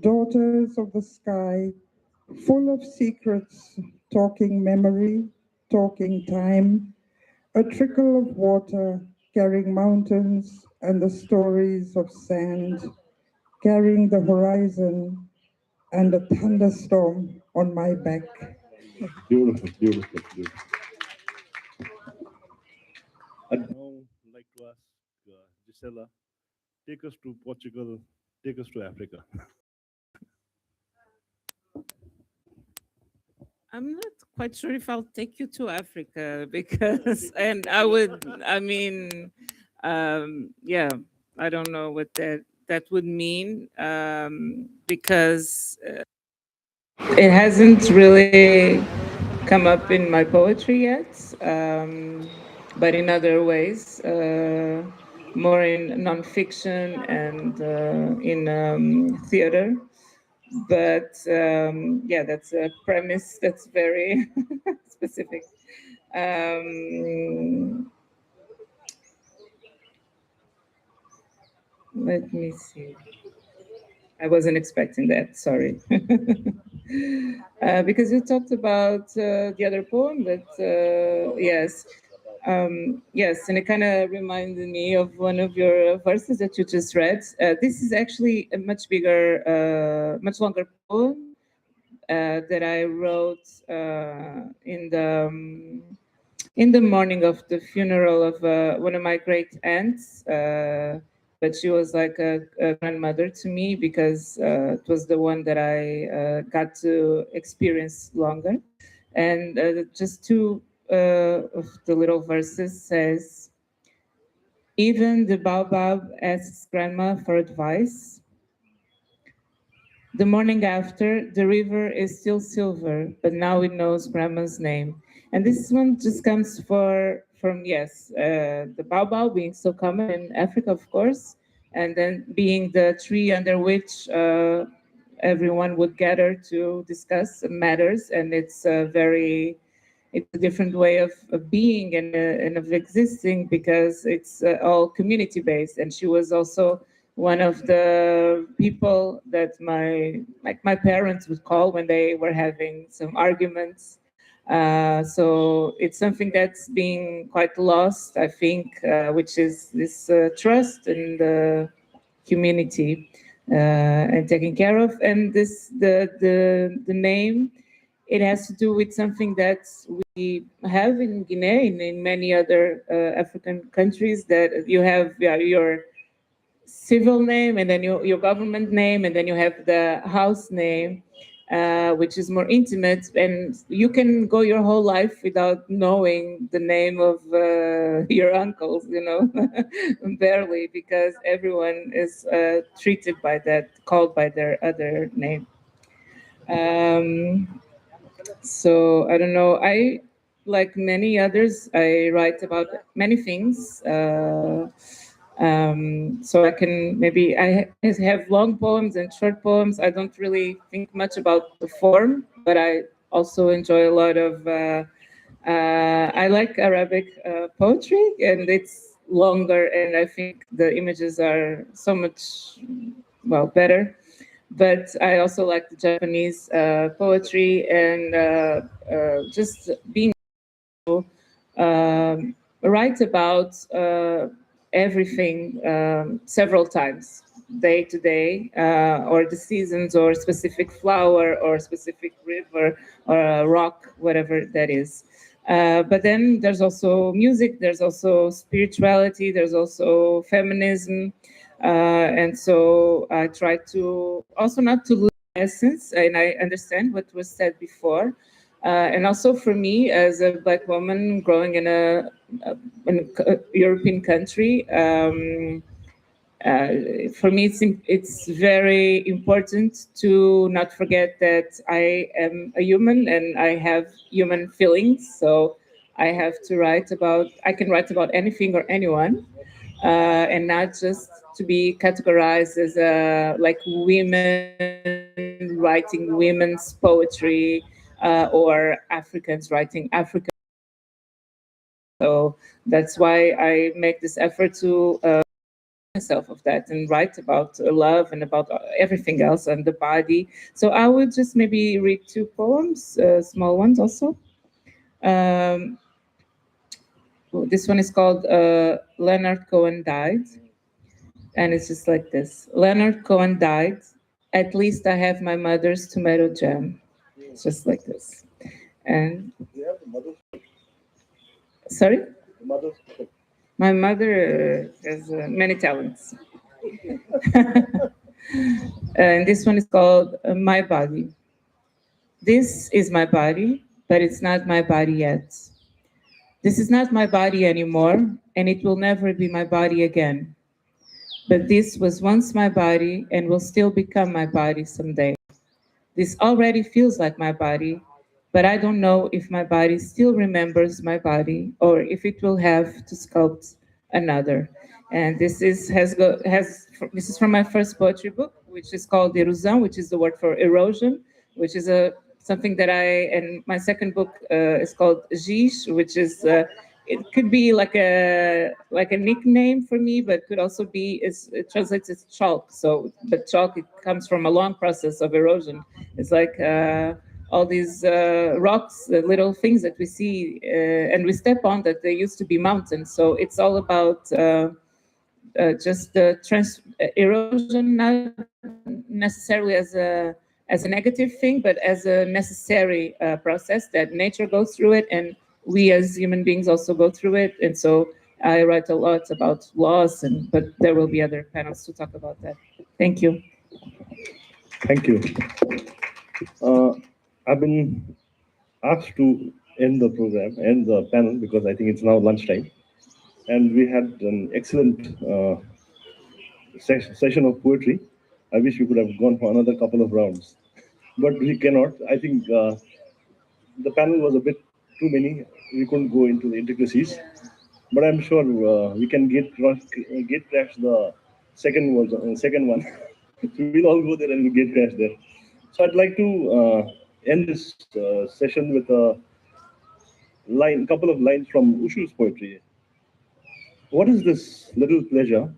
S11: Daughters of the sky, full of secrets, talking memory, talking time, a trickle of water carrying mountains and the stories of sand, carrying the horizon and a thunderstorm on my back.
S2: Beautiful, beautiful, beautiful. I'd now like to ask Gisela, take us to Portugal, take us to Africa.
S12: I'm not quite sure if I'll take you to Africa because, and I would, I mean, yeah, I don't know what that would mean because it hasn't really come up in my poetry yet, but in other ways, more in nonfiction and in theater. But yeah, that's a premise that's very specific. Let me see. I wasn't expecting that. Sorry. Because you talked about the other poem, but yes. Yes, and it kind of reminded me of one of your verses that you just read. This is actually a much bigger, much longer poem that I wrote in the morning of the funeral of one of my great aunts. But she was like a grandmother to me because it was the one that I got to experience longer. And just two of the little verses says, even the baobab asks grandma for advice. The morning after, the river is still silver, but now it knows grandma's name. And this one just comes from yes, the baobab being so common in Africa, of course, and then being the tree under which everyone would gather to discuss matters. And it's a different way of being and of existing because it's all community based. And she was also one of the people that my parents would call when they were having some arguments. So it's something that's being quite lost, I think, which is this trust in the community and taken care of. And this the name, it has to do with something that we have in Guinea and in many other African countries, that you have your civil name and then your government name and then you have the house name, which is more intimate, and you can go your whole life without knowing the name of your uncles, barely, because everyone is treated by that, called by their other name. So I don't know. I, like many others, I write about many things. So I can maybe I have long poems and short poems. I don't really think much about the form, but I also enjoy a lot of. I like Arabic poetry, and it's longer, and I think the images are so much better. But I also like the Japanese poetry and just being write about everything several times, day to day, or the seasons, or specific flower, or specific river, or a rock, whatever that is. But then there's also music, there's also spirituality, there's also feminism. And so I try to also not to lose essence, and I understand what was said before. And also for me, as a Black woman growing in a European country, for me, it's very important to not forget that I am a human and I have human feelings. So I have to I can write about anything or anyone, and not just to be categorized as like women writing women's poetry, or Africans writing African. So that's why I make this effort to myself of that and write about love and about everything else and the body. So I would just maybe read two poems, small ones also. Um, this one is called Leonard Cohen Died. And it's just like this. Leonard Cohen died. At least I have my mother's tomato jam. It's just like this. And sorry? My mother has many talents. And this one is called My Body. This is my body, but it's not my body yet. This is not my body anymore, and it will never be my body again. But this was once my body and will still become my body someday. This already feels like my body, but I don't know if my body still remembers my body or if it will have to sculpt another. And this is this is from my first poetry book, which is called Erosão, which is the word for erosion, which is something that and my second book is called Giz, which is it could be like a nickname for me, but could also be it translates as chalk. So, but chalk, it comes from a long process of erosion. It's like all these rocks, little things that we see and we step on that they used to be mountains. So it's all about just the erosion, not necessarily as a negative thing, but as a necessary process that nature goes through it, and we as human beings also go through it. And so I write a lot about loss, but there will be other panels to talk about that. Thank you.
S2: Thank you. I've been asked to end the program, end the panel, because I think it's now lunchtime. And we had an excellent session of poetry. I wish we could have gone for another couple of rounds, but we cannot. I think the panel was a bit too many. We couldn't go into the intricacies, but I'm sure we can get crash the second one. We'll all go there and we'll get crash there. So I'd like to end this session with a couple of lines from Ushu's poetry. What is this little pleasure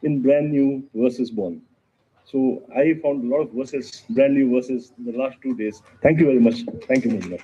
S2: in brand new verses born? So I found a lot of verses, brand new verses, in the last 2 days. Thank you very much. Thank you very much.